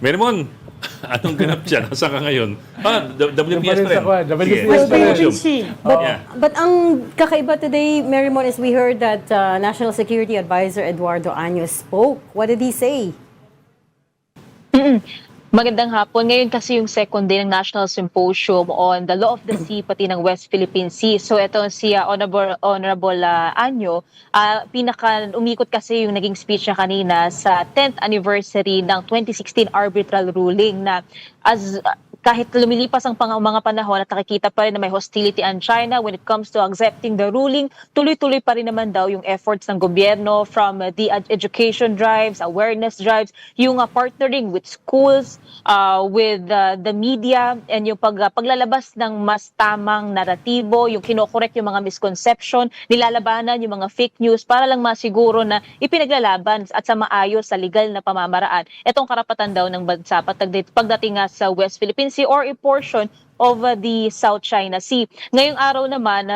Mermon, anong ganap dyan? Nasaan ka ngayon? WPS pa rin. WPS Sige. pa rin. Sige. But, Yeah. but ang kakaiba today, Marymon, is we heard that National Security Advisor Eduardo Año spoke. What did he say? Magandang hapon. Ngayon kasi yung second day ng National Symposium on the Law of the Sea pati ng West Philippine Sea. So ito si Honorable Anyo, umikot kasi yung naging speech niya kanina sa 10th anniversary ng 2016 arbitral ruling na kahit lumilipas ang mga panahon at nakikita pa rin na may hostility ang China when it comes to accepting the ruling, tuloy-tuloy pa rin naman daw yung efforts ng gobyerno from the education drives, awareness drives, yung partnering with schools, with the media, and yung paglalabas ng mas tamang naratibo, yung kinokorek yung mga misconception, nilalabanan yung mga fake news para lang masiguro na ipinaglalaban at sa maayos sa legal na pamamaraan. Itong karapatan daw ng bansa pagdating nga sa West Philippine Sea or a portion of the South China Sea. Ngayong araw naman,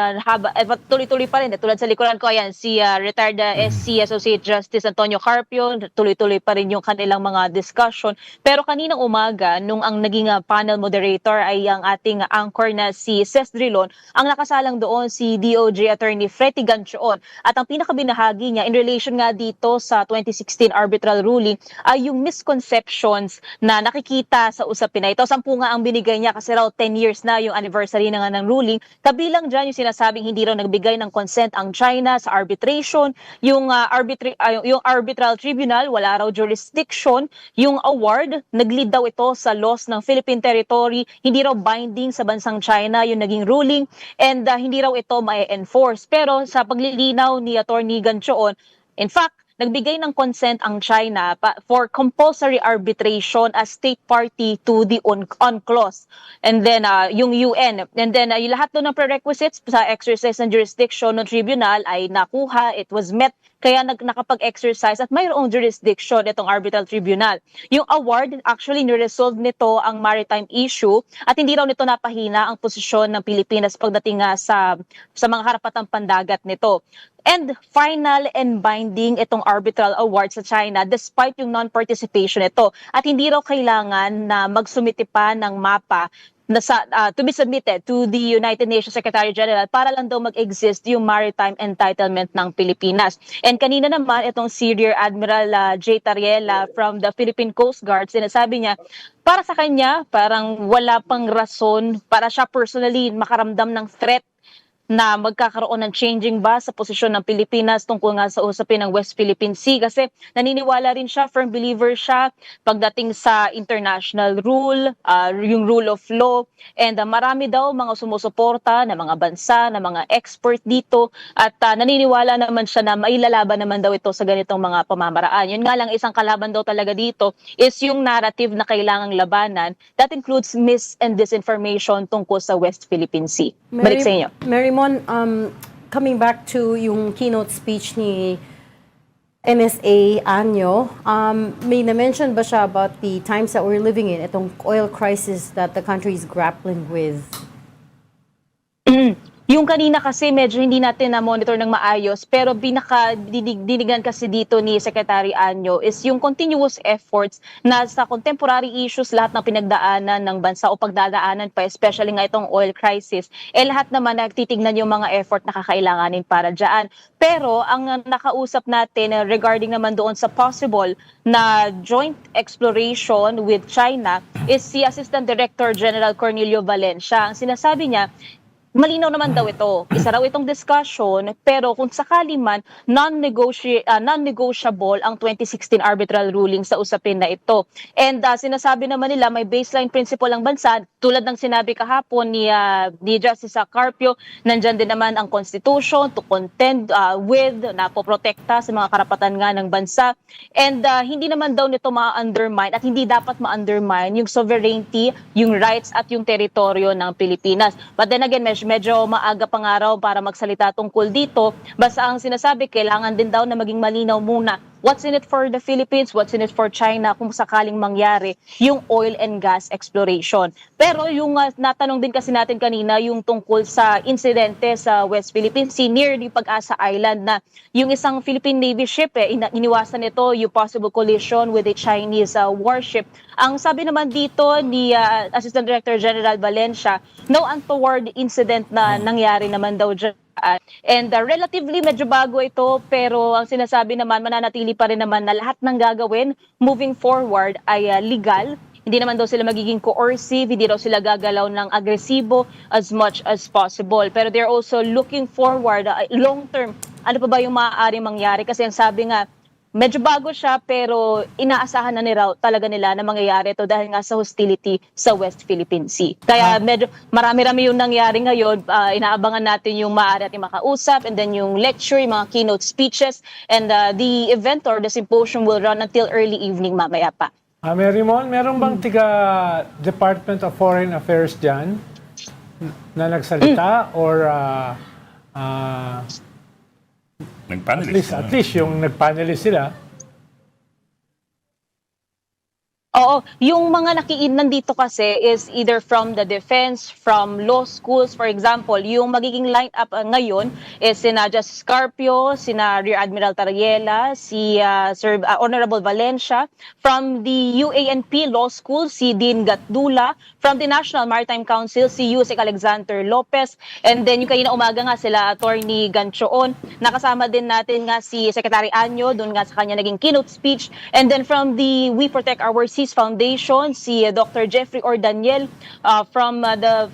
tuloy-tuloy pa rin. Tulad sa likuran ko, ayan, si retired SC Associate Justice Antonio Carpio, tuloy-tuloy pa rin yung kanilang mga discussion. Pero kaninang umaga, nung ang naging panel moderator ay ang ating anchor na si Ces Drilon, ang nakasalang doon si DOJ Attorney Freddy Ganchoon. At ang pinakabinahagi niya in relation nga dito sa 2016 arbitral ruling ay yung misconceptions na nakikita sa usapin na ito. 10 nga ang binigay niya kasi raw 10 years na yung anniversary na nga ng ruling. Kabilang dyan yung sinasabing hindi raw nagbigay ng consent ang China sa arbitration, yung arbitral tribunal, wala raw jurisdiction, yung award, nag-lead daw ito sa loss ng Philippine territory, hindi raw binding sa bansang China yung naging ruling, and hindi raw ito ma-enforce. Pero sa paglilinaw ni Attorney Ganchoon, in fact, nagbigay ng consent ang China for compulsory arbitration as state party to the UNCLOS. And then yung UN. And then yung lahat doon ng prerequisites sa exercise ng jurisdiction ng tribunal ay nakuha, it was met, kaya nakapag-exercise at mayroong jurisdiction itong arbitral tribunal. Yung award, actually niresolve nito ang maritime issue at hindi raw nito napahina ang posisyon ng Pilipinas pagdating sa mga karapatang pandagat nito. And final and binding itong arbitral award sa China despite yung non-participation ito. At hindi raw kailangan na magsumite pa ng mapa na to be submitted to the United Nations Secretary General para lang daw mag-exist yung maritime entitlement ng Pilipinas. And kanina naman, itong si Rear Admiral J. Tariela from the Philippine Coast Guard, sinasabi niya, para sa kanya, parang wala pang rason para siya personally makaramdam ng threat na magkakaroon ng changing ba sa posisyon ng Pilipinas tungkol nga sa usapin ng West Philippine Sea kasi naniniwala rin siya, firm believer siya pagdating sa international rule, yung rule of law, and marami daw mga sumusuporta na mga bansa, na mga expert dito at naniniwala naman siya na mailalaban naman daw ito sa ganitong mga pamamaraan. Yun nga lang, isang kalaban daw talaga dito is yung narrative na kailangang labanan that includes mis and disinformation tungkol sa West Philippine Sea. Balik sa inyo. Marymon, coming back to yung keynote speech ni NSA Anyo, may na-mention ba siya about the times that we're living in, itong oil crisis that the country is grappling with? Yung kanina kasi medyo hindi natin na-monitor ng maayos pero dinigan kasi dito ni Secretary Anyo is yung continuous efforts na sa contemporary issues lahat ng pinagdaanan ng bansa o pagdadaanan pa especially nga itong oil crisis lahat naman nagtitignan yung mga effort na kakailanganin para dyan. Pero ang nakausap natin regarding naman doon sa possible na joint exploration with China is si Assistant Director General Cornelio Valencia. Ang sinasabi niya, malinaw naman daw ito. Isa raw itong discussion, pero kung sakali man, non-negotiable ang 2016 arbitral ruling sa usapin na ito. And sinasabi naman nila, may baseline principle ang bansa, tulad ng sinabi kahapon ni Justice Carpio, nandyan din naman ang Constitution to contend with, napoprotekta sa mga karapatan nga ng bansa. And hindi naman daw nito ma-undermine at hindi dapat ma-undermine yung sovereignty, yung rights at yung teritoryo ng Pilipinas. But then again, medyo maaga pang araw para magsalita tungkol dito. Basta ang sinasabi, kailangan din daw na maging malinaw muna what's in it for the Philippines, what's in it for China kung sakaling mangyari yung oil and gas exploration. Pero yung natanong din kasi natin kanina yung tungkol sa insidente sa West Philippine Sea near the Pag-asa Island na yung isang Philippine Navy ship iniwasan ito yung possible collision with a Chinese warship. Ang sabi naman dito ni Assistant Director General Valencia, no untoward incident na nangyari naman daw dyan. And relatively medyo bago ito pero ang sinasabi naman mananatili pa rin naman na lahat ng gagawin moving forward ay legal. Hindi naman daw sila magiging coercive, hindi daw sila gagalaw ng agresibo as much as possible. Pero they're also looking forward, long term, ano pa ba yung maaaring mangyari? Kasi ang sabi nga, medyo bago siya pero inaasahan na talaga nila na mangyayari ito dahil nga sa hostility sa West Philippine Sea. Kaya medyo marami-rami yung nangyari ngayon. Inaabangan natin yung maaari natin makausap and then yung lecture, yung mga keynote speeches and the event or the symposium will run until early evening mamaya pa. Mary Mon, meron bang tiga Department of Foreign Affairs dyan na nagsalita or Nag-panelist. at least yung nag-panelist sila? Oo, yung mga nandito kasi is either from the defense, from law schools, for example. Yung magiging line-up ngayon is sina Justice Carpio, sina Rear Admiral Tariela, si Sir Honorable Valencia, from the UANP Law School, si Dean Gatdula, from the National Maritime Council, si Yusek Alexander Lopez, and then yung kanina umaga nga sila Attorney Ganchoon. Nakasama din natin nga si Secretary Anyo, doon nga sa kanya naging keynote speech, and then from the We Protect Our Seas Foundation, si Dr. Jeffrey Ordaniel, from the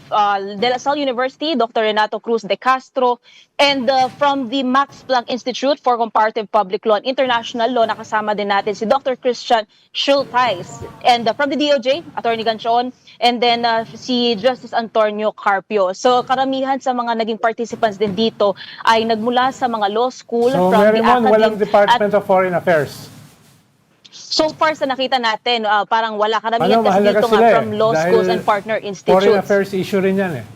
De La Salle University, Dr. Renato Cruz de Castro, and from the Max Planck Institute for Comparative Public Law and International Law, nakasama din natin si Dr. Christian Schultheis, and from the DOJ, Attorney Ganchon, and then si Justice Antonio Carpio. So karamihan sa mga naging participants din dito ay nagmula sa mga law school, So from Mary the Mon, academic walang Department of Foreign Affairs. So far sa nakita natin, parang wala. Karamihan kasi mahalaga dito sila nga eh, from law dahil schools and partner Foreign institutes. Affairs issue rin yan eh.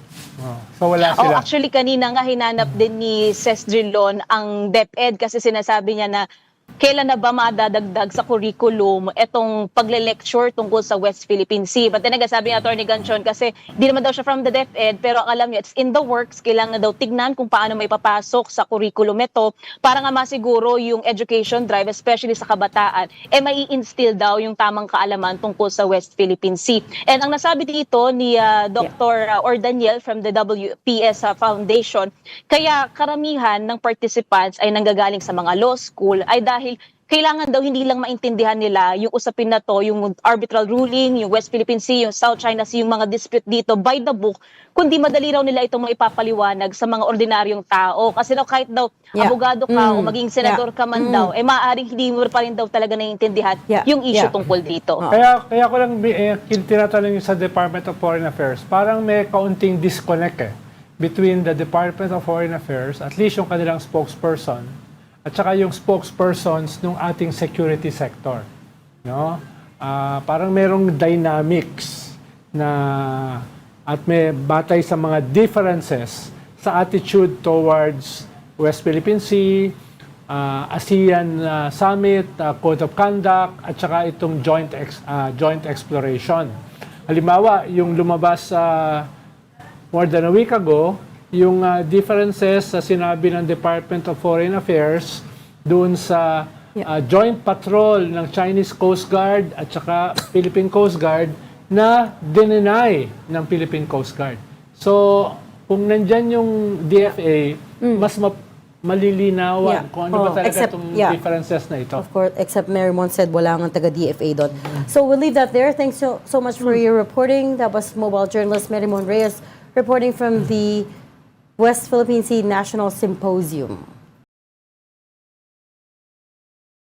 So wala Oh, sila. actually kanina nga hinanap din ni Ses Drilon ang DepEd kasi sinasabi niya na kailan na ba madadagdag sa curriculum etong pagle-lecture tungkol sa West Philippine Sea. But then sabi ni Attorney Ganchon kasi di naman daw siya from the DepEd pero ang alam niya it's in the works. Kailangan daw tignan kung paano may papasok sa curriculum ito para nga masiguro yung education drive especially sa kabataan may i-instill daw yung tamang kaalaman tungkol sa West Philippine Sea. And ang nasabi dito ni Dr. Ordaniel from the WPS Foundation, kaya karamihan ng participants ay nanggagaling sa mga law school ay dahil kailangan daw hindi lang maintindihan nila yung usapin na to, yung arbitral ruling, yung West Philippine Sea, yung South China Sea, yung mga dispute dito by the book, kundi madali raw nila itong maipapaliwanag sa mga ordinaryong tao. Kasi daw kahit daw abogado ka o maging senador ka man daw, maaaring hindi mo pa rin daw talaga naiintindihan yung issue tungkol dito. Kaya ko lang tinatanong yung sa Department of Foreign Affairs, parang may kaunting disconnect between the Department of Foreign Affairs, at least yung kanilang spokesperson, at saka yung spokespersons ng ating security sector. No? Parang merong dynamics na at may batay sa mga differences sa attitude towards West Philippine Sea, ASEAN Summit, Code of Conduct, at saka itong joint exploration. Halimbawa, yung lumabas more than a week ago, yung differences sa sinabi ng Department of Foreign Affairs doon sa joint patrol ng Chinese Coast Guard at saka Philippine Coast Guard na dinenay ng Philippine Coast Guard. So, kung nandyan yung DFA, mas malilinawan kung ano ba talaga itong differences na ito. Of course, except Mary Mon said wala nga taga-DFA doon. So we'll leave that there. Thanks so much for your reporting. That was mobile journalist Mary Mon Reyes reporting from the West Philippine Sea National Symposium.